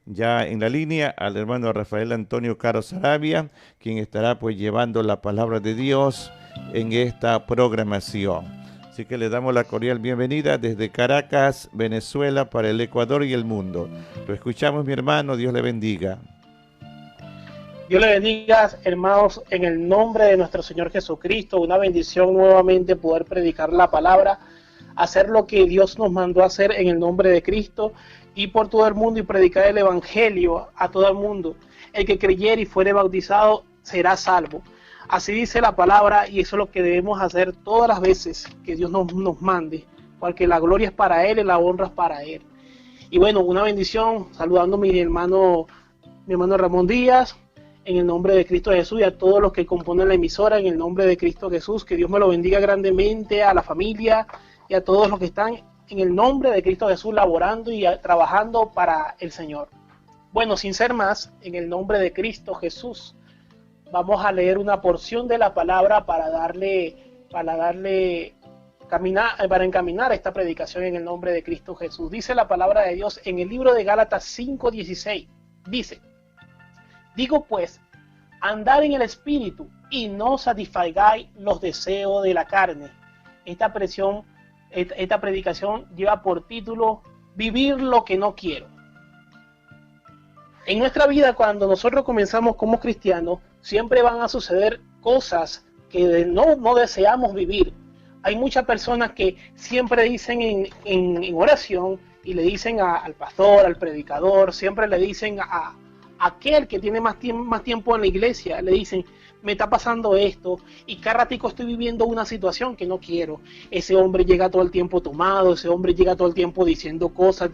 ya en la línea al hermano Rafael Antonio Caro Sarabia, quien estará pues llevando la palabra de Dios en esta programación. Así que le damos la cordial bienvenida desde Caracas, Venezuela, para el Ecuador y el mundo. Lo escuchamos, mi hermano, Dios le bendiga. Dios le bendiga, hermanos, en el nombre de nuestro Señor Jesucristo. Una bendición nuevamente poder predicar la palabra, hacer lo que Dios nos mandó a hacer en el nombre de Cristo y por todo el mundo y predicar el Evangelio a todo el mundo. El que creyere y fuere bautizado será salvo. Así dice la palabra y eso es lo que debemos hacer todas las veces que Dios nos mande, porque la gloria es para Él y la honra es para Él. Y bueno, una bendición, saludando a mi hermano Ramón Díaz, en el nombre de Cristo Jesús, y a todos los que componen la emisora, en el nombre de Cristo Jesús, que Dios me lo bendiga grandemente, a la familia y a todos los que están en el nombre de Cristo Jesús laborando y trabajando para el Señor. Bueno, sin ser más, en el nombre de Cristo Jesús, vamos a leer una porción de la palabra para encaminar esta predicación en el nombre de Cristo Jesús. Dice la palabra de Dios en el libro de Gálatas 5:16, dice: digo pues, andad en el Espíritu y no satisfagáis los deseos de la carne. Esta predicación lleva por título Vivir lo que no quiero. En nuestra vida, cuando nosotros comenzamos como cristianos, siempre van a suceder cosas que no deseamos vivir. Hay muchas personas que siempre dicen en oración y le dicen al pastor, al predicador, siempre le dicen a aquel que tiene más tiempo en la iglesia, le dicen: me está pasando esto y cada ratico estoy viviendo una situación que no quiero. Ese hombre llega todo el tiempo tomado, ese hombre llega todo el tiempo diciendo cosas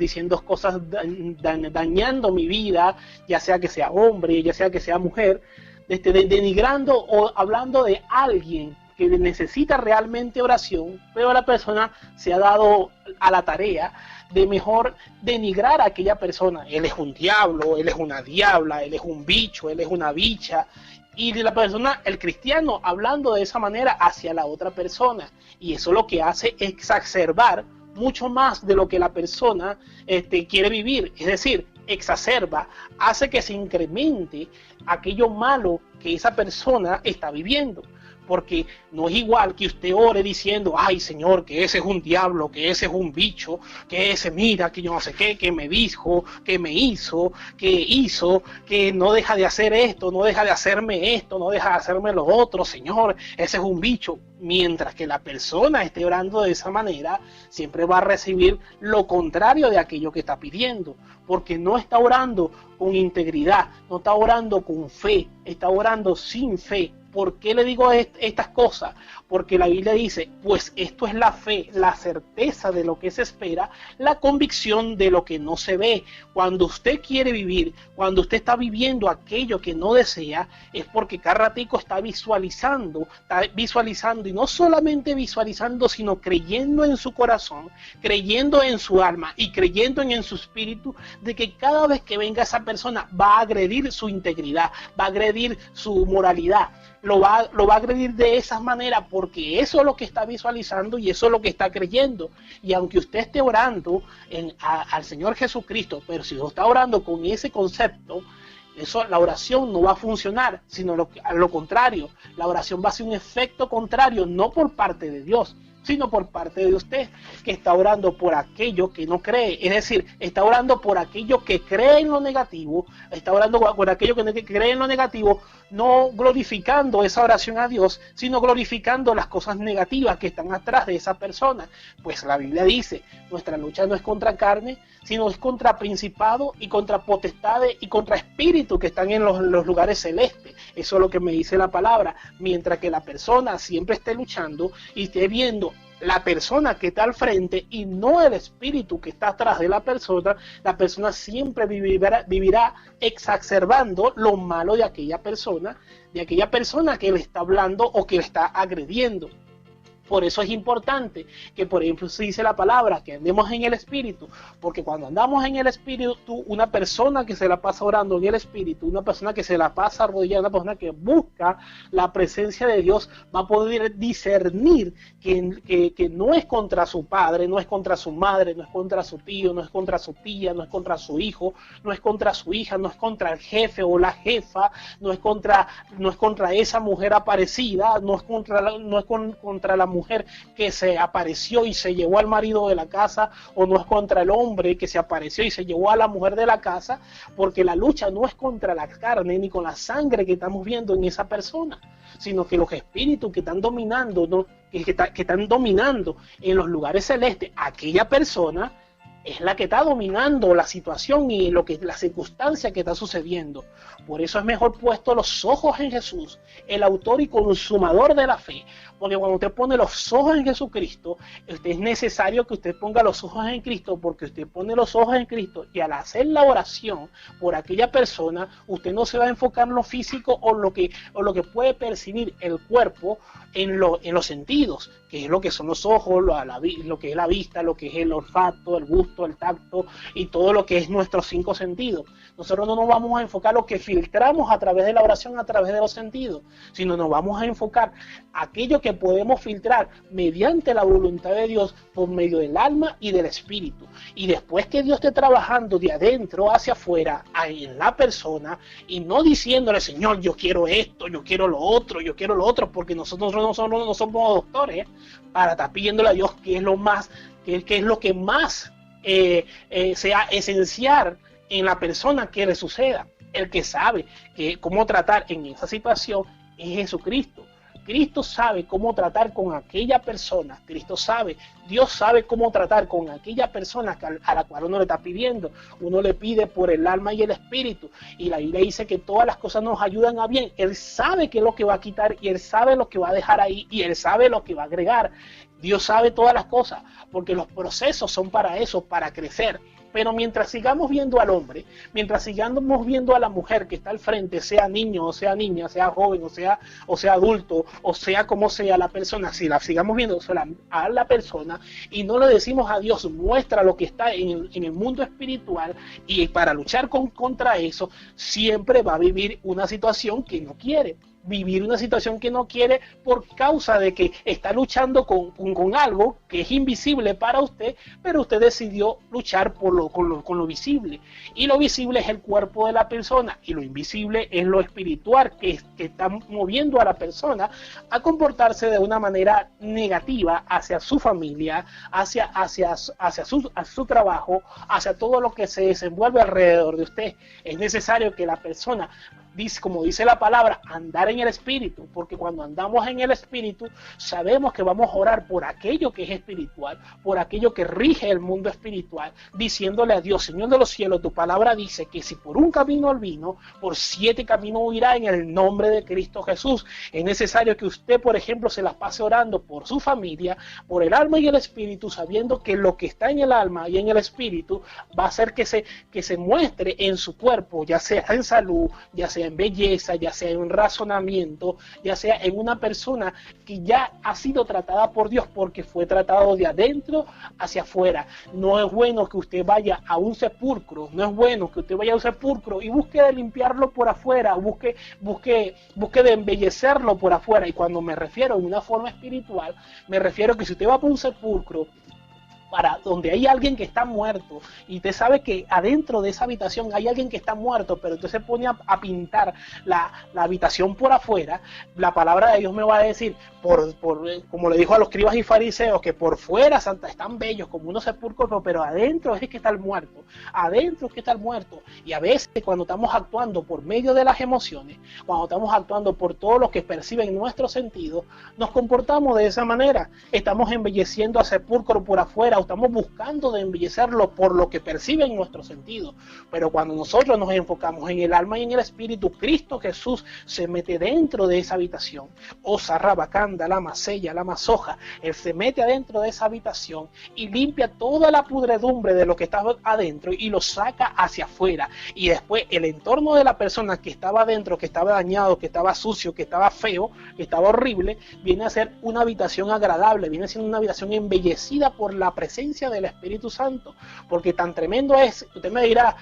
dañando mi vida, ya sea hombre, ya sea que sea mujer, denigrando o hablando de alguien que necesita realmente oración, pero la persona se ha dado a la tarea de mejor denigrar a aquella persona. Él es un diablo, él es una diabla, él es un bicho, él es una bicha. Y la persona, el cristiano, hablando de esa manera hacia la otra persona. Y eso lo que hace es exacerbar mucho más de lo que la persona quiere vivir. Es decir, exacerba, hace que se incremente aquello malo que esa persona está viviendo. Porque no es igual que usted ore diciendo: ay Señor, que ese es un diablo, que ese es un bicho, que ese mira, que yo no sé qué, que me dijo, que me hizo, que no deja de hacer esto, no deja de hacerme esto, no deja de hacerme lo otro, Señor, ese es un bicho. Mientras que la persona esté orando de esa manera, siempre va a recibir lo contrario de aquello que está pidiendo, porque no está orando con integridad, no está orando con fe, está orando sin fe. ¿Por qué le digo estas cosas? Porque la Biblia dice: pues esto es la fe, la certeza de lo que se espera, la convicción de lo que no se ve. Cuando usted quiere vivir, cuando usted está viviendo aquello que no desea, es porque cada ratico está visualizando y no solamente visualizando, sino creyendo en su corazón, creyendo en su alma y creyendo en su espíritu, de que cada vez que venga esa persona va a agredir su integridad, va a agredir su moralidad. Lo va a agredir de esa manera, porque eso es lo que está visualizando y eso es lo que está creyendo. Y aunque usted esté orando al Señor Jesucristo, pero si no está orando con ese concepto, la oración no va a funcionar, sino a lo contrario. La oración va a ser un efecto contrario, no por parte de Dios, sino por parte de usted, que está orando por aquello que no cree. Es decir, está orando por aquello que cree en lo negativo, está orando por aquello que cree en lo negativo, no glorificando esa oración a Dios, sino glorificando las cosas negativas que están atrás de esa persona. Pues la Biblia dice: nuestra lucha no es contra carne, sino es contra principados y contra potestades y contra espíritus que están en los lugares celestes. Eso es lo que me dice la palabra. Mientras que la persona siempre esté luchando y esté viendo la persona que está al frente y no el espíritu que está atrás de la persona siempre vivirá exacerbando lo malo de aquella persona que le está hablando o que le está agrediendo. Por eso es importante que, por ejemplo, se dice la palabra, que andemos en el Espíritu, porque cuando andamos en el Espíritu, una persona que se la pasa orando en el Espíritu, una persona que se la pasa arrodillada, una persona que busca la presencia de Dios, va a poder discernir que no es contra su padre, no es contra su madre, no es contra su tío, no es contra su tía, no es contra su hijo, no es contra su hija, no es contra el jefe o la jefa, no es contra esa mujer aparecida, no es contra la mujer que se apareció y se llevó al marido de la casa, o no es contra el hombre que se apareció y se llevó a la mujer de la casa, porque la lucha no es contra la carne ni con la sangre que estamos viendo en esa persona, sino que los espíritus que están dominando, ¿no? que están dominando en los lugares celestes, aquella persona es la que está dominando la situación y la circunstancia que está sucediendo. Por eso es mejor puesto los ojos en Jesús, el autor y consumador de la fe. Porque cuando usted pone los ojos en Jesucristo, es necesario que usted ponga los ojos en Cristo, porque usted pone los ojos en Cristo y al hacer la oración por aquella persona, usted no se va a enfocar en lo físico o lo que puede percibir el cuerpo en los sentidos, que es lo que son los ojos, lo que es la vista, lo que es el olfato, el gusto, el tacto y todo lo que es nuestros 5 sentidos. Nosotros no nos vamos a enfocar lo que filtramos a través de la oración, a través de los sentidos, sino nos vamos a enfocar aquello que podemos filtrar mediante la voluntad de Dios por medio del alma y del espíritu. Y después que Dios esté trabajando de adentro hacia afuera en la persona y no diciéndole, Señor, yo quiero esto, yo quiero lo otro, porque nosotros no somos doctores para estar pidiéndole a Dios qué es lo que más sea esencial en la persona que le suceda. El que sabe cómo tratar en esa situación es Jesucristo. Cristo sabe cómo tratar con aquella persona. Dios sabe cómo tratar con aquella persona a la cual uno le está pidiendo. Uno le pide por el alma y el espíritu. Y la Biblia dice que todas las cosas nos ayudan a bien. Él sabe qué es lo que va a quitar y Él sabe lo que va a dejar ahí y Él sabe lo que va a agregar. Dios sabe todas las cosas, porque los procesos son para eso, para crecer. Pero mientras sigamos viendo al hombre, mientras sigamos viendo a la mujer que está al frente, sea niño o sea niña, sea joven o sea adulto, o sea como sea la persona, si la sigamos viendo a la persona y no le decimos a Dios, muestra lo que está en el mundo espiritual, y para luchar contra eso, siempre va a vivir una situación que no quiere. Vivir una situación que no quiere por causa de que está luchando con algo que es invisible para usted, pero usted decidió luchar con lo visible. Y lo visible es el cuerpo de la persona y lo invisible es lo espiritual que está moviendo a la persona a comportarse de una manera negativa hacia su familia, hacia su trabajo, hacia todo lo que se desenvuelve alrededor de usted. Es necesario que la persona, como dice la palabra, andar en el espíritu, porque cuando andamos en el espíritu sabemos que vamos a orar por aquello que es espiritual, por aquello que rige el mundo espiritual, diciéndole a Dios, Señor de los cielos, tu palabra dice que si por un camino él vino, por 7 caminos huirá en el nombre de Cristo Jesús. Es necesario que usted, por ejemplo, se la pase orando por su familia, por el alma y el espíritu, sabiendo que lo que está en el alma y en el espíritu va a hacer que se muestre en su cuerpo, ya sea en salud, ya sea en belleza, ya sea en razonamiento, ya sea en una persona que ya ha sido tratada por Dios, porque fue tratado de adentro hacia afuera. No es bueno que usted vaya a un sepulcro, y busque de limpiarlo por afuera, busque de embellecerlo por afuera. Y cuando me refiero en una forma espiritual, me refiero que si usted va por un sepulcro para donde hay alguien que está muerto y usted sabe que adentro de esa habitación hay alguien que está muerto, pero usted se pone a pintar la habitación por afuera, la palabra de Dios me va a decir, como le dijo a los escribas y fariseos, que por fuera están bellos como unos sepulcros, pero adentro es que está el muerto, y a veces cuando estamos actuando por medio de las emociones, cuando estamos actuando por todo lo que perciben nuestros sentidos, nos comportamos de esa manera, estamos embelleciendo a sepulcro por afuera, estamos buscando de embellecerlo por lo que perciben nuestros sentidos. Pero cuando nosotros nos enfocamos en el alma y en el espíritu, Cristo Jesús se mete dentro de esa habitación. Osa, rabacanda, la masella, la masoja. Él se mete adentro de esa habitación y limpia toda la pudredumbre de lo que estaba adentro y lo saca hacia afuera. Y después el entorno de la persona que estaba adentro, que estaba dañado, que estaba sucio, que estaba feo, que estaba horrible, viene a ser una habitación agradable, viene a ser una habitación embellecida por la presencia del Espíritu Santo. Porque tan tremendo es, usted me dirá,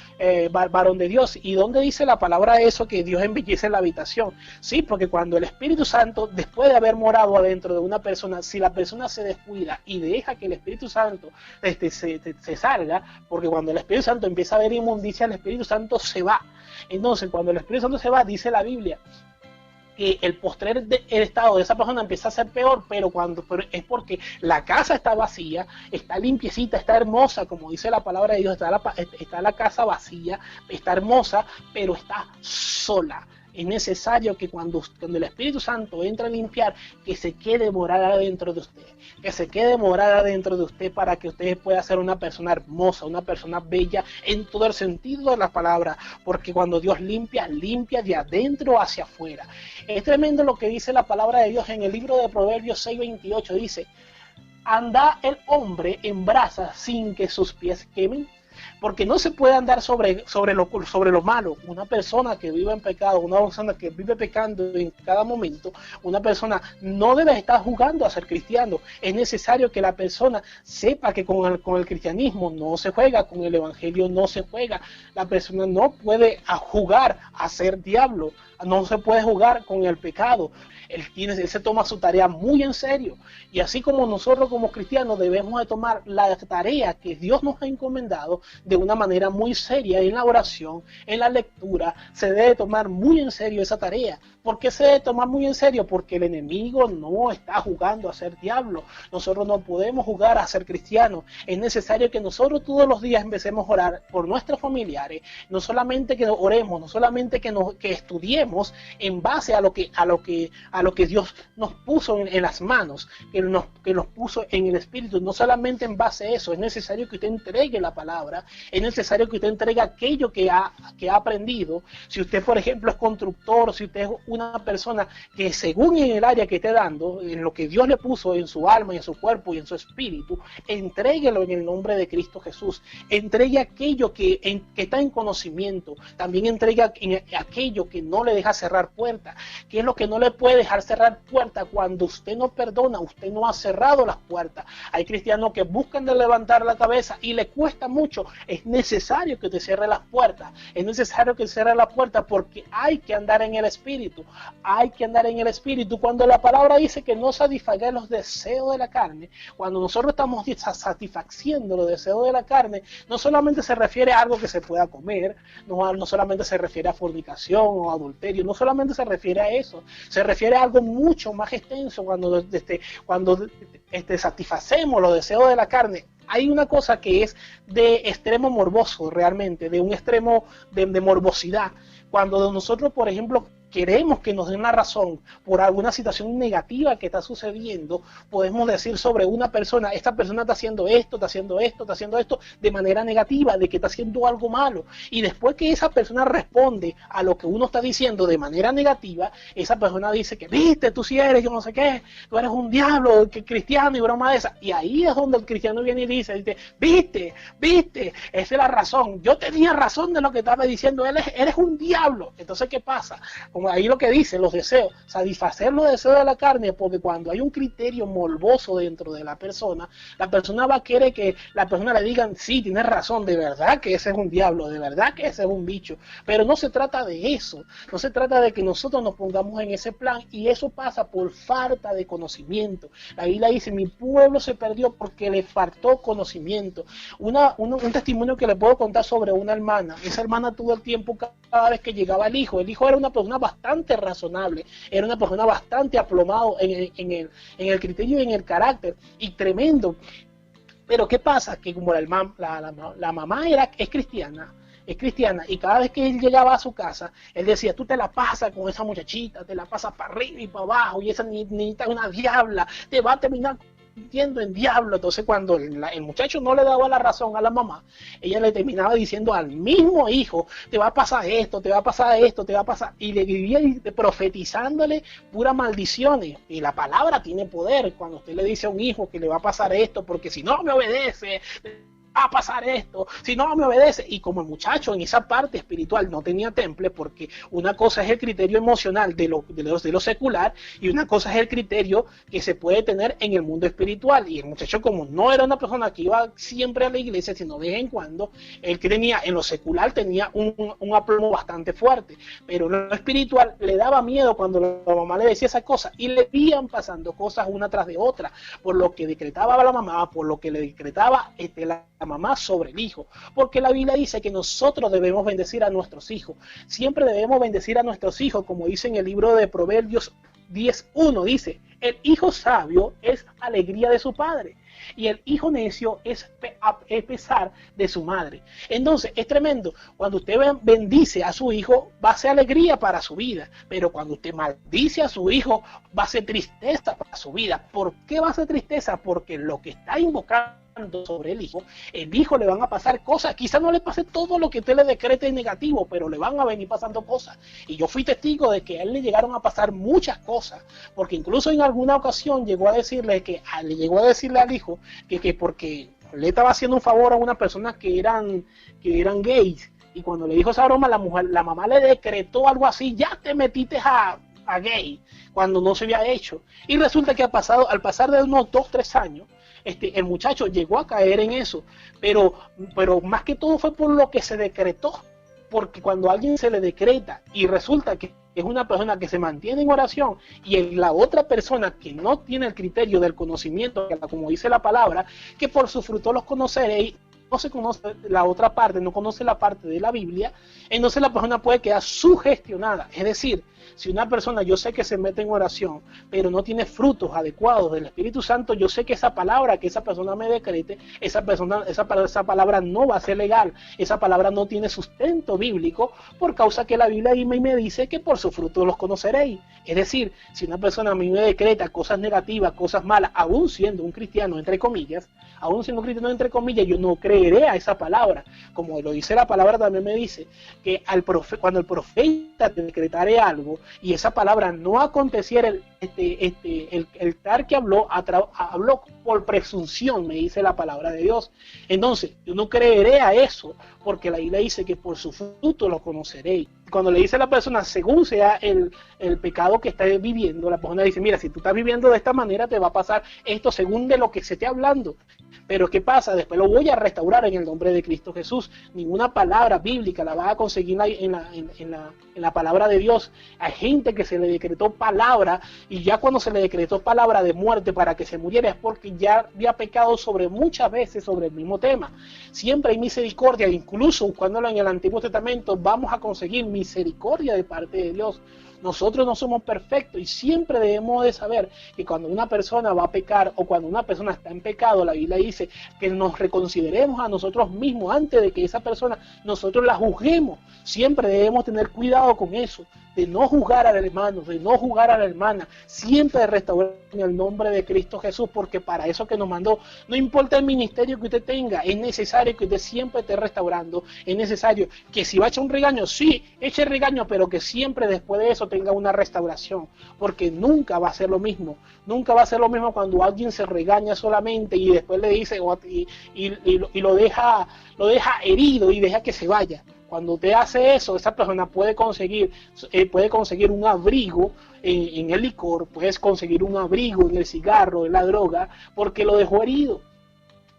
varón de Dios, ¿y dónde dice la palabra eso que Dios embellece la habitación? Sí, porque cuando el Espíritu Santo, después de haber morado adentro de una persona, si la persona se descuida y deja que el Espíritu Santo se salga, porque cuando el Espíritu Santo empieza a ver inmundicia, el Espíritu Santo se va. Entonces, cuando el Espíritu Santo se va, dice la Biblia que el postrer el estado de esa persona empieza a ser peor, pero es porque la casa está vacía, está limpiecita, está hermosa, como dice la palabra de Dios, está la casa vacía, está hermosa, pero está sola. Es necesario que cuando el Espíritu Santo entra a limpiar, que se quede morada dentro de usted, que se quede morada dentro de usted para que usted pueda ser una persona hermosa, una persona bella en todo el sentido de la palabra, porque cuando Dios limpia, limpia de adentro hacia afuera. Es tremendo lo que dice la palabra de Dios en el libro de Proverbios 6:28, dice: anda el hombre en brasas sin que sus pies quemen. Porque no se puede andar sobre lo malo. Una persona que vive en pecado, una persona que vive pecando en cada momento, una persona no debe estar jugando a ser cristiano. Es necesario que la persona sepa que con el cristianismo no se juega, con el evangelio no se juega. La persona no puede jugar a ser diablo, no se puede jugar con el pecado. Él se toma su tarea muy en serio, y así como nosotros como cristianos debemos de tomar la tarea que Dios nos ha encomendado de una manera muy seria en la oración, en la lectura, se debe tomar muy en serio esa tarea. ¿Por qué se debe tomar muy en serio? Porque el enemigo no está jugando a ser diablo. Nosotros no podemos jugar a ser cristianos. Es necesario que nosotros todos los días empecemos a orar por nuestros familiares, no solamente que oremos, no solamente que estudiemos en base a lo que Dios nos puso en las manos, que nos puso en el espíritu, no solamente en base a eso. Es necesario que usted entregue la palabra, es necesario que usted entregue aquello que ha aprendido. Si usted, por ejemplo, es constructor, si usted es una persona que según en el área que esté dando, en lo que Dios le puso en su alma y en su cuerpo y en su espíritu, entréguelo en el nombre de Cristo Jesús. Entregue aquello que está en conocimiento, también entregue aquello que no le deja cerrar puertas. ¿Qué es lo que no le puede dejar cerrar puertas? Cuando usted no perdona, usted no ha cerrado las puertas. Hay cristianos que buscan de levantar la cabeza y le cuesta mucho. Es necesario que te cierre las puertas, es necesario que cierre las puertas, porque hay que andar en el espíritu, hay que andar en el espíritu. Cuando la palabra dice que no satisfaga los deseos de la carne, cuando nosotros estamos satisfaciendo los deseos de la carne, no solamente se refiere a algo que se pueda comer, no solamente se refiere a fornicación o adulterio, no solamente se refiere a eso, se refiere a algo mucho más extenso. Cuando satisfacemos los deseos de la carne, hay una cosa que es de extremo morboso realmente, de un extremo de morbosidad. Cuando nosotros, por ejemplo, queremos que nos den una razón por alguna situación negativa que está sucediendo, podemos decir sobre una persona: esta persona está haciendo esto, está haciendo esto, está haciendo esto, de manera negativa, de que está haciendo algo malo. Y después que esa persona responde a lo que uno está diciendo de manera negativa, esa persona dice que, viste, tú sí eres, yo no sé qué, tú eres un diablo, que cristiano y broma de esa. Y ahí es donde el cristiano viene y dice, viste, esa es la razón, yo tenía razón de lo que estaba diciendo, eres un diablo. Entonces, ¿qué pasa? Como ahí lo que dice, los deseos, satisfacer los deseos de la carne, porque cuando hay un criterio morboso dentro de la persona va a querer que la persona le digan, sí, tienes razón, de verdad que ese es un diablo, de verdad que ese es un bicho. Pero no se trata de eso, no se trata de que nosotros nos pongamos en ese plan, y eso pasa por falta de conocimiento. La Biblia dice, mi pueblo se perdió porque le faltó conocimiento. Un testimonio que le puedo contar sobre una hermana. Esa hermana todo el tiempo, cada vez que llegaba el hijo era una persona bastante razonable, era una persona bastante aplomado en el criterio y en el carácter, y tremendo. Pero ¿qué pasa? Que como la mamá es cristiana, y cada vez que él llegaba a su casa, él decía, tú te la pasas con esa muchachita, te la pasas para arriba y para abajo, y esa niñita es una diabla, te va a terminar convirtiendo en diablo. Entonces cuando el muchacho no le daba la razón a la mamá, ella le terminaba diciendo al mismo hijo, te va a pasar esto, te va a pasar esto, te va a pasar, y le vivía profetizándole puras maldiciones. Y la palabra tiene poder. Cuando usted le dice a un hijo que le va a pasar esto, porque si no me obedece, va a pasar esto, si no me obedece. Y como el muchacho en esa parte espiritual no tenía temple, porque una cosa es el criterio emocional de lo secular, y una cosa es el criterio que se puede tener en el mundo espiritual. Y el muchacho, como no era una persona que iba siempre a la iglesia, sino de vez en cuando, él que tenía en lo secular tenía un aplomo bastante fuerte, pero en lo espiritual le daba miedo cuando la mamá le decía esas cosas, y le iban pasando cosas una tras de otra, por lo que decretaba la mamá, por lo que le decretaba la mamá sobre el hijo, porque la Biblia dice que nosotros debemos bendecir a nuestros hijos, siempre debemos bendecir a nuestros hijos, como dice en el libro de Proverbios 10:1, dice, el hijo sabio es alegría de su padre, y el hijo necio es pesar de su madre. Entonces es tremendo, cuando usted bendice a su hijo, va a ser alegría para su vida, pero cuando usted maldice a su hijo, va a ser tristeza para su vida. ¿Por qué va a ser tristeza? Porque lo que está invocando sobre el hijo le van a pasar cosas, quizás no le pase todo lo que usted le decrete en negativo, pero le van a venir pasando cosas. Y yo fui testigo de que a él le llegaron a pasar muchas cosas, porque incluso en alguna ocasión llegó a decirle al hijo que porque le estaba haciendo un favor a una persona que eran gays, y cuando le dijo esa broma, la mamá le decretó algo así, ya te metiste a gay, cuando no se había hecho. Y resulta que al pasar de unos 2-3 años, el muchacho llegó a caer en eso, pero más que todo fue por lo que se decretó, porque cuando a alguien se le decreta y resulta que es una persona que se mantiene en oración, y la otra persona que no tiene el criterio del conocimiento, como dice la palabra, que por su fruto los conoceréis, no se conoce la otra parte, no conoce la parte de la Biblia, entonces la persona puede quedar sugestionada. Es decir, si una persona, yo sé que se mete en oración, pero no tiene frutos adecuados del Espíritu Santo, yo sé que esa palabra que esa persona me decrete, esa palabra no va a ser legal, esa palabra no tiene sustento bíblico, por causa que la Biblia me dice que por su fruto los conoceréis. Es decir, si una persona a mí me decreta cosas negativas, cosas malas, aún siendo un cristiano, entre comillas, yo no creeré a esa palabra. Como lo dice la palabra, también me dice que cuando el profeta te decretare algo y esa palabra no aconteciera, el tal que habló por presunción, me dice la palabra de Dios. Entonces yo no creeré a eso, porque la Biblia dice que por su fruto lo conoceréis. Cuando le dice a la persona, según sea el pecado que está viviendo, la persona dice, mira, si tú estás viviendo de esta manera, te va a pasar esto según de lo que se esté hablando. Pero ¿qué pasa? Después lo voy a restaurar en el nombre de Cristo Jesús. Ninguna palabra bíblica la vas a conseguir en la palabra de Dios. Hay gente que se le decretó palabra, y ya cuando se le decretó palabra de muerte para que se muriera, es porque ya había pecado muchas veces sobre el mismo tema. Siempre hay misericordia, incluso buscándolo en el Antiguo Testamento, vamos a conseguir misericordia de parte de Dios. Nosotros no somos perfectos, y siempre debemos de saber que cuando una persona va a pecar, o cuando una persona está en pecado, la Biblia dice que nos reconsideremos a nosotros mismos antes de que esa persona nosotros la juzguemos. Siempre debemos tener cuidado con eso, de no juzgar al hermano, de no juzgar a la hermana, siempre restaurar en el nombre de Cristo Jesús, porque para eso que nos mandó. No importa el ministerio que usted tenga, es necesario que usted siempre esté restaurando. Es necesario que si va a echar un regaño, sí, eche regaño, pero que siempre después de eso tenga una restauración, porque nunca va a ser lo mismo. Nunca va a ser lo mismo cuando alguien se regaña solamente y después le dice y lo deja herido y deja que se vaya. Cuando usted hace eso, esa persona puede conseguir un abrigo en el licor, puedes conseguir un abrigo en el cigarro, en la droga, porque lo dejó herido.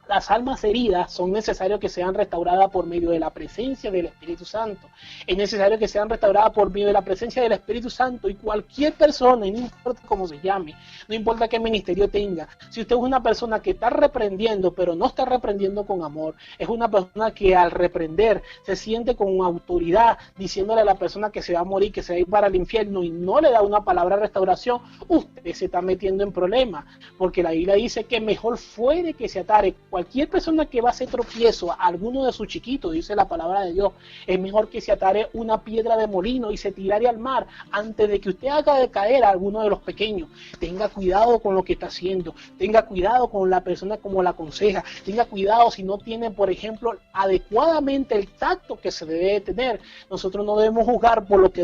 Las almas heridas son necesarias que sean restauradas por medio de la presencia del Espíritu Santo. Es necesario que sean restauradas por medio de la presencia del Espíritu Santo, y cualquier persona, no importa cómo se llame, no importa qué ministerio tenga, si usted es una persona que está reprendiendo, pero no está reprendiendo con amor, es una persona que al reprender se siente con autoridad, diciéndole a la persona que se va a morir, que se va a ir para el infierno, y no le da una palabra de restauración, usted se está metiendo en problemas, porque la Biblia dice que mejor fuere que se atare cualquier persona que va a hacer tropiezo a alguno de sus chiquitos, dice la palabra de Dios, es mejor que se atare una piedra de molino y se tirare al mar antes de que usted haga decaer a alguno de los pequeños. Tenga cuidado con lo que está haciendo, tenga cuidado con la persona como la aconseja, tenga cuidado si no tiene, por ejemplo, adecuadamente el tacto que se debe tener. Nosotros no debemos juzgar por lo que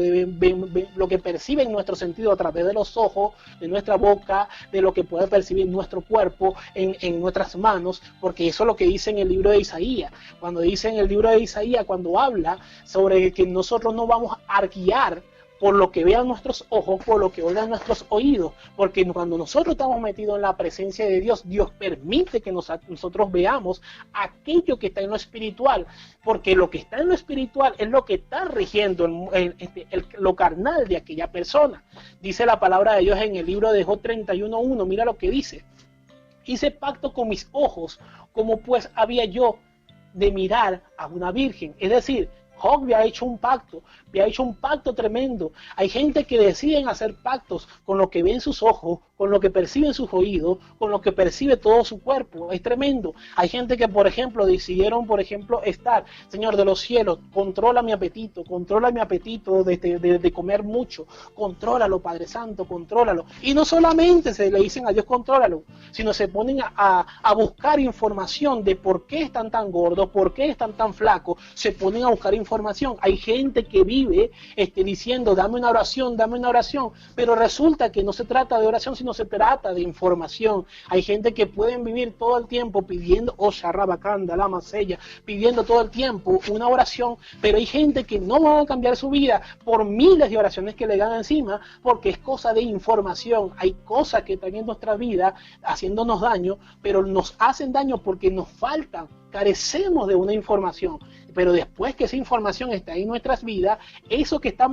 lo que perciben nuestro sentido a través de los ojos, de nuestra boca, de lo que puede percibir nuestro cuerpo, en nuestras manos, porque eso es lo que dice en el libro de Isaías. Cuando dice en el libro de Isaías, cuando habla sobre que nosotros no vamos a guiar por lo que vean nuestros ojos, por lo que oigan nuestros oídos, porque cuando nosotros estamos metidos en la presencia de Dios, Dios permite que nosotros veamos aquello que está en lo espiritual, porque lo que está en lo espiritual es lo que está rigiendo lo carnal de aquella persona. Dice la palabra de Dios en el libro de Job 31:1, mira lo que dice: hice pacto con mis ojos, como pues había yo de mirar a una virgen. Es decir, Job había hecho un pacto tremendo. Hay gente que deciden hacer pactos con lo que ven sus ojos, con lo que perciben sus oídos, con lo que percibe todo su cuerpo. Es tremendo. Hay gente que, por ejemplo, decidieron, estar, Señor de los cielos, controla mi apetito de comer mucho, contrólalo, Padre Santo, contrólalo. Y no solamente se le dicen a Dios, contrólalo, sino se ponen a buscar información de por qué están tan gordos, por qué están tan flacos, se ponen a buscar información. Hay gente que vive diciendo, dame una oración, pero resulta que no se trata de oración, sino se trata de información. Hay gente que pueden vivir todo el tiempo pidiendo, pidiendo todo el tiempo una oración, pero hay gente que no va a cambiar su vida por miles de oraciones que le dan encima, porque es cosa de información. Hay cosas que están en nuestra vida haciéndonos daño, pero nos hacen daño porque nos faltan, carecemos de una información. Pero después que esa información está en nuestras vidas, eso que está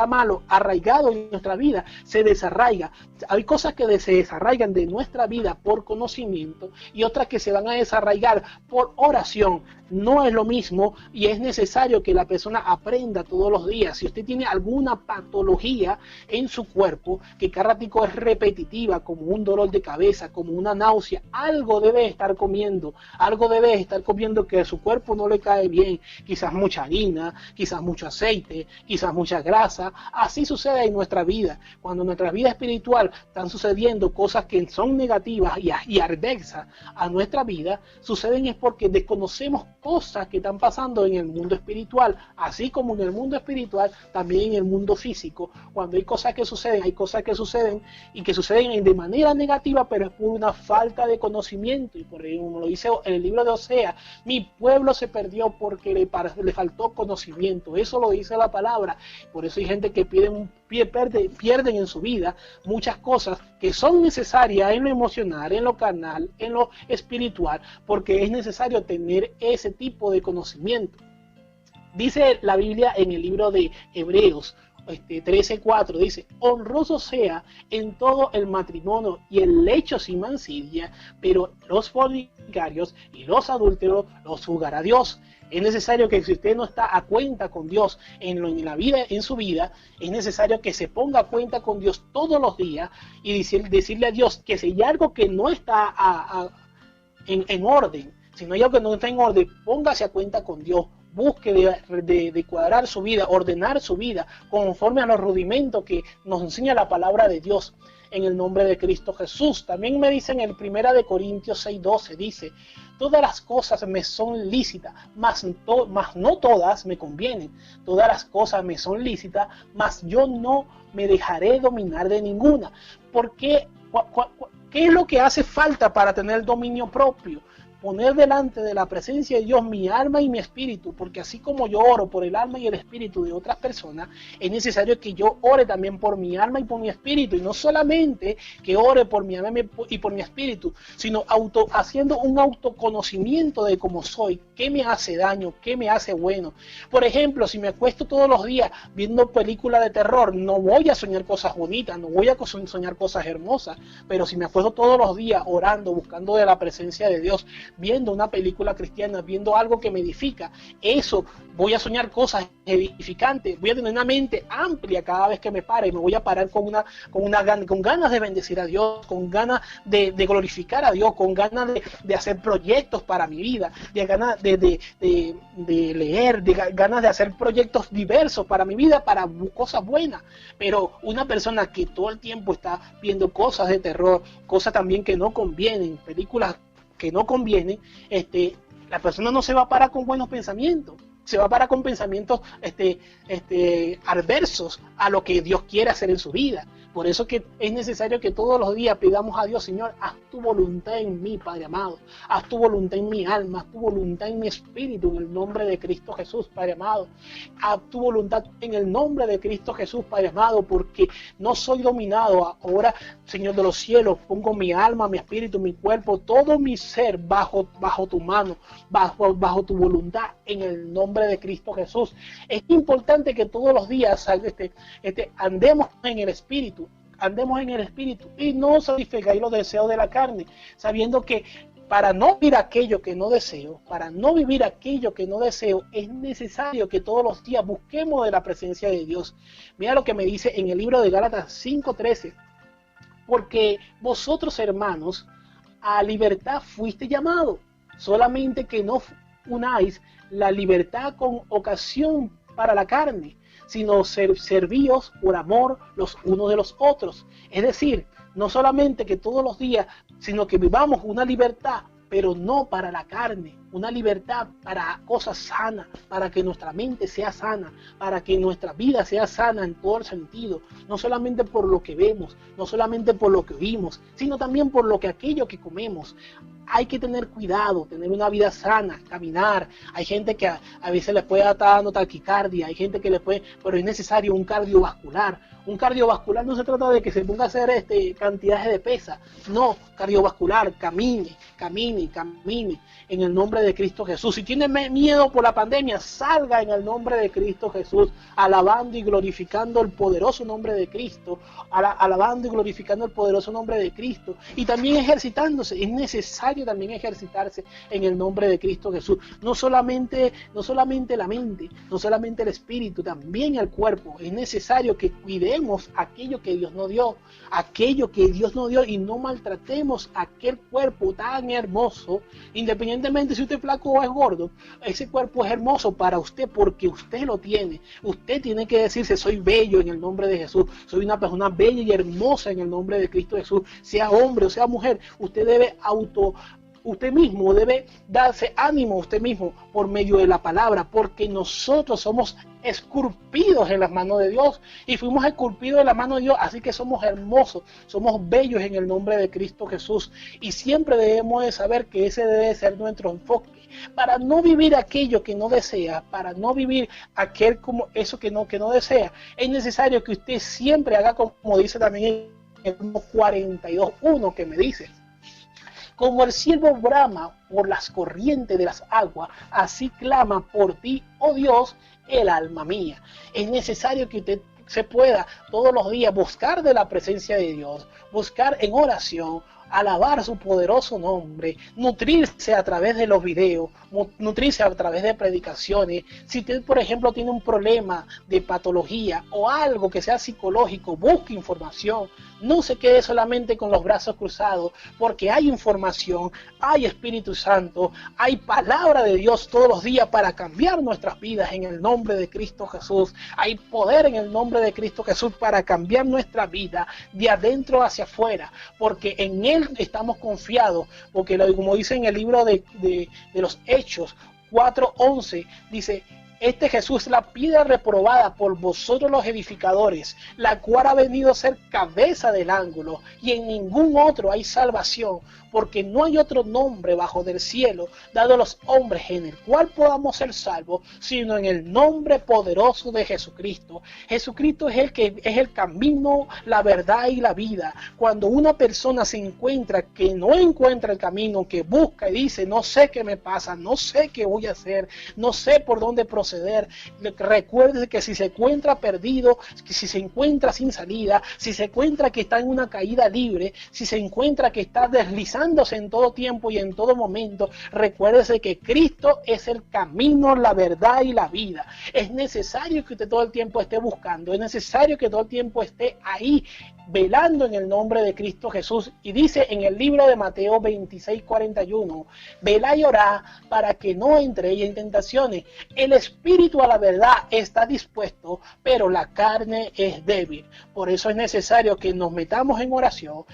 malo, arraigado en nuestra vida, se desarraiga. Hay cosas que se desarraigan de nuestra vida por conocimiento y otras que se van a desarraigar por oración. No es lo mismo y es necesario que la persona aprenda todos los días. Si usted tiene alguna patología en su cuerpo que cada ratico es repetitiva, como un dolor de cabeza, como una náusea, algo debe estar comiendo que a su cuerpo no le cae bien. Quizás mucha harina, quizás mucho aceite, quizás mucha grasa. Así sucede en nuestra vida. Cuando en nuestra vida espiritual están sucediendo cosas que son negativas y adversas a nuestra vida, suceden es porque desconocemos cosas que están pasando en el mundo espiritual, así como en el mundo espiritual, también en el mundo físico. Cuando hay cosas que suceden y que suceden de manera negativa, pero es por una falta de conocimiento. Y por ejemplo, como lo dice en el libro de Oseas, mi pueblo se perdió porque le faltó conocimiento. Eso lo dice la palabra. Por eso hay gente que pierden en su vida muchas cosas que son necesarias en lo emocional, en lo carnal, en lo espiritual, porque es necesario tener ese tipo de conocimiento. Dice la Biblia en el libro de Hebreos 13:4, dice: honroso sea en todo el matrimonio y el lecho sin mancilla, pero los fornicarios y los adúlteros los juzgará Dios. Es necesario que si usted no está a cuenta con Dios en su vida, es necesario que se ponga a cuenta con Dios todos los días y decirle a Dios que si hay algo que no está en orden, si no hay algo que no está en orden, póngase a cuenta con Dios. Busque de cuadrar su vida, ordenar su vida conforme a los rudimentos que nos enseña la palabra de Dios, en el nombre de Cristo Jesús. También me dice en el 1 Corintios 6:12, dice: todas las cosas me son lícitas, mas no todas me convienen. Todas las cosas me son lícitas, mas yo no me dejaré dominar de ninguna. Porque, ¿qué es lo que hace falta para tener dominio propio? Poner delante de la presencia de Dios mi alma y mi espíritu, porque así como yo oro por el alma y el espíritu de otras personas, es necesario que yo ore también por mi alma y por mi espíritu, y no solamente que ore por mi alma y por mi espíritu, sino haciendo un autoconocimiento de cómo soy, qué me hace daño, qué me hace bueno. Por ejemplo, si me acuesto todos los días viendo películas de terror, no voy a soñar cosas bonitas, no voy a soñar cosas hermosas, pero si me acuesto todos los días orando, buscando de la presencia de Dios, viendo una película cristiana, viendo algo que me edifica. Eso, voy a soñar cosas edificantes, voy a tener una mente amplia cada vez que me pare, y me voy a parar con ganas de bendecir a Dios, con ganas de glorificar a Dios, con ganas de hacer proyectos para mi vida, de ganas de leer, ganas de hacer proyectos diversos para mi vida, para cosas buenas. Pero una persona que todo el tiempo está viendo cosas de terror, cosas también que no convienen, películas que no convienen, la persona no se va a parar con buenos pensamientos, se va a parar con pensamientos adversos a lo que Dios quiere hacer en su vida. Por eso que es necesario que todos los días pidamos a Dios: Señor, haz tu voluntad en mí, Padre amado, haz tu voluntad en mi alma, haz tu voluntad en mi espíritu, en el nombre de Cristo Jesús, Padre amado. Haz tu voluntad en el nombre de Cristo Jesús, Padre amado, porque no soy dominado. Ahora, Señor de los cielos, pongo mi alma, mi espíritu, mi cuerpo, todo mi ser bajo tu mano, bajo tu voluntad, en el nombre de Cristo Jesús. Es importante que todos los días andemos en el espíritu, y no satisfagáis los deseos de la carne, sabiendo que para no vivir aquello que no deseo, es necesario que todos los días busquemos de la presencia de Dios. Mira lo que me dice en el libro de Gálatas 5:13: porque vosotros, hermanos, a libertad fuiste llamados, solamente que no unáis la libertad con ocasión para la carne, sino servíos por amor los unos de los otros. Es decir, no solamente que todos los días, sino que vivamos una libertad, pero no para la carne, una libertad para cosas sanas, para que nuestra mente sea sana, para que nuestra vida sea sana en todo el sentido, no solamente por lo que vemos, no solamente por lo que oímos, sino también por aquello que comemos. Hay que tener cuidado, tener una vida sana, caminar. Hay gente que a veces le puede estar dando taquicardia, hay gente que pero es necesario un cardiovascular. Un cardiovascular no se trata de que se ponga a hacer cantidades de pesas, no, cardiovascular, camine en el nombre de Cristo Jesús. Si tiene miedo por la pandemia, salga en el nombre de Cristo Jesús, alabando y glorificando el poderoso nombre de Cristo, alabando y glorificando el poderoso nombre de Cristo, y también ejercitándose. Es necesario también ejercitarse en el nombre de Cristo Jesús, no solamente la mente, no solamente el espíritu, también el cuerpo. Es necesario que cuidemos aquello que Dios nos dio, y no maltratemos aquel cuerpo tan hermoso, independientemente si usted es flaco o es gordo. Ese cuerpo es hermoso para usted porque usted lo tiene. Usted tiene que decirse: soy bello en el nombre de Jesús, soy una persona bella y hermosa en el nombre de Cristo Jesús. Sea hombre o sea mujer, usted mismo debe darse ánimo usted mismo por medio de la palabra, porque nosotros somos esculpidos en las manos de Dios, y fuimos esculpidos en las manos de Dios, así que somos hermosos, somos bellos en el nombre de Cristo Jesús, y siempre debemos de saber que ese debe ser nuestro enfoque, para no vivir aquello que no desea, para no vivir eso que no desea. Es necesario que usted siempre haga como dice también en el 42:1, que me dice: como el ciervo brama por las corrientes de las aguas, así clama por ti, oh Dios, el alma mía. Es necesario que usted se pueda todos los días buscar de la presencia de Dios, buscar en oración, alabar su poderoso nombre, nutrirse a través de los videos, nutrirse a través de predicaciones. Si usted, por ejemplo, tiene un problema de patología o algo que sea psicológico, busque información. No se quede solamente con los brazos cruzados, porque hay información, hay Espíritu Santo, hay palabra de Dios todos los días para cambiar nuestras vidas en el nombre de Cristo Jesús. Hay poder en el nombre de Cristo Jesús para cambiar nuestra vida de adentro hacia afuera, porque en Él estamos confiados, porque como dice en el libro de los Hechos 4:11, dice: este Jesús es la piedra reprobada por vosotros los edificadores, la cual ha venido a ser cabeza del ángulo, y en ningún otro hay salvación, porque no hay otro nombre bajo del cielo dado a los hombres en el cual podamos ser salvos, sino en el nombre poderoso de Jesucristo. Jesucristo es el camino, la verdad y la vida. Cuando una persona se encuentra que no encuentra el camino, que busca y dice: no sé qué me pasa, no sé qué voy a hacer, no sé por dónde proceder, recuerde que si se encuentra perdido, que si se encuentra sin salida, si se encuentra que está en una caída libre, si se encuentra que está deslizando animándose en todo tiempo y en todo momento. Recuérdese que Cristo es el camino, la verdad y la vida. Es necesario que usted todo el tiempo esté buscando, es necesario que todo el tiempo esté ahí, velando en el nombre de Cristo Jesús. Y dice en el libro de Mateo 26:41, velá y orá para que no entréis en tentaciones. El espíritu a la verdad está dispuesto, pero la carne es débil. Por eso es necesario que nos metamos en oración,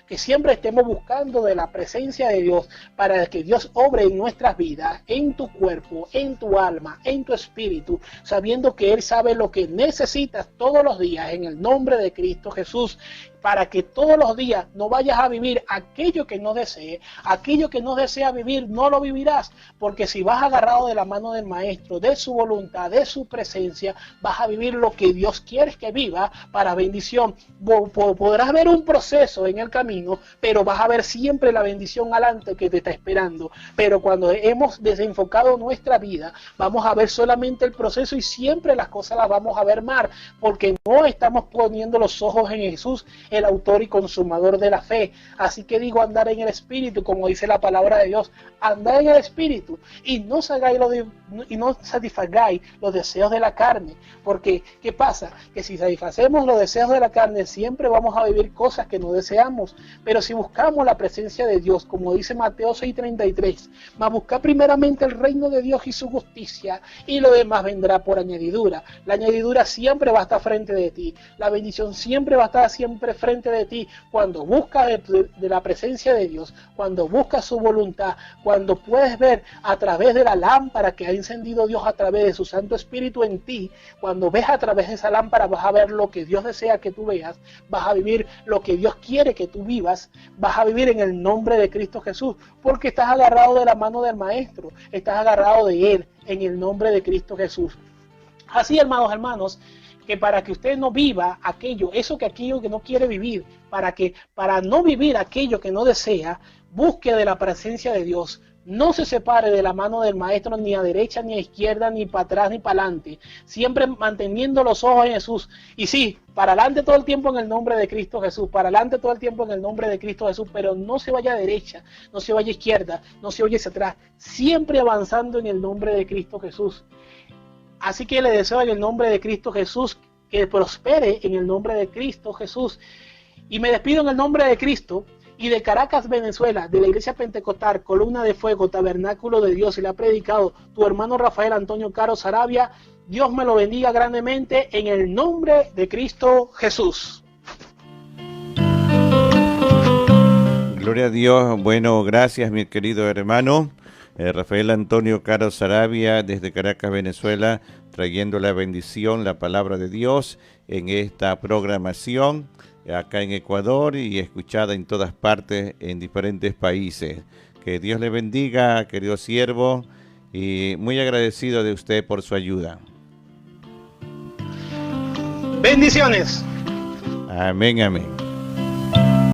que siempre estemos buscando de la presencia de Dios para que Dios obre en nuestras vidas, en tu cuerpo, en tu alma, en tu espíritu, sabiendo que Él sabe lo que necesitas todos los días en el nombre de Cristo Jesús, para que todos los días no vayas a vivir aquello que no desees. Aquello que no deseas vivir no lo vivirás, porque si vas agarrado de la mano del Maestro, de su voluntad, de su presencia, vas a vivir lo que Dios quiere que viva para bendición. Podrás ver un proceso en el camino, pero vas a ver siempre la bendición adelante que te está esperando. Pero cuando hemos desenfocado nuestra vida, vamos a ver solamente el proceso y siempre las cosas las vamos a ver mal, porque no estamos poniendo los ojos en Jesús, el autor y consumador de la fe. Así que digo, andar en el espíritu, como dice la palabra de Dios, andar en el espíritu y no satisfagáis los deseos de la carne, porque ¿qué pasa? Que si satisfacemos los deseos de la carne, siempre vamos a vivir cosas que no deseamos. Pero si buscamos la presencia de Dios, como dice Mateo 6:33, mas buscar primeramente el reino de Dios y su justicia, y lo demás vendrá por añadidura. La añadidura siempre va a estar frente de ti, la bendición siempre va a estar siempre frente de ti, cuando buscas de la presencia de Dios, cuando buscas su voluntad, cuando puedes ver a través de la lámpara que ha encendido Dios a través de su Santo Espíritu en ti. Cuando ves a través de esa lámpara, vas a ver lo que Dios desea que tú veas, vas a vivir lo que Dios quiere que tú vivas, vas a vivir en el nombre de Cristo Jesús, porque estás agarrado de la mano del Maestro, estás agarrado de Él, en el nombre de Cristo Jesús. Así, hermanos, que para que usted no viva aquello que no quiere vivir, para no vivir aquello que no desea, busque de la presencia de Dios. No se separe de la mano del Maestro ni a derecha, ni a izquierda, ni para atrás, ni para adelante. Siempre manteniendo los ojos en Jesús. Y sí, para adelante todo el tiempo en el nombre de Cristo Jesús. Para adelante todo el tiempo en el nombre de Cristo Jesús. Pero no se vaya a derecha, no se vaya a izquierda, no se vaya hacia atrás. Siempre avanzando en el nombre de Cristo Jesús. Así que le deseo en el nombre de Cristo Jesús que prospere en el nombre de Cristo Jesús. Y me despido en el nombre de Cristo y de Caracas, Venezuela, de la Iglesia Pentecostal, Columna de Fuego, Tabernáculo de Dios, y le ha predicado tu hermano Rafael Antonio Caro Saravia. Dios me lo bendiga grandemente en el nombre de Cristo Jesús. Gloria a Dios. Bueno, gracias mi querido hermano. Rafael Antonio Caro Saravia desde Caracas, Venezuela, trayendo la bendición, la palabra de Dios en esta programación acá en Ecuador y escuchada en todas partes en diferentes países. Que Dios le bendiga, querido siervo, y muy agradecido de usted por su ayuda. Bendiciones. Amén, amén.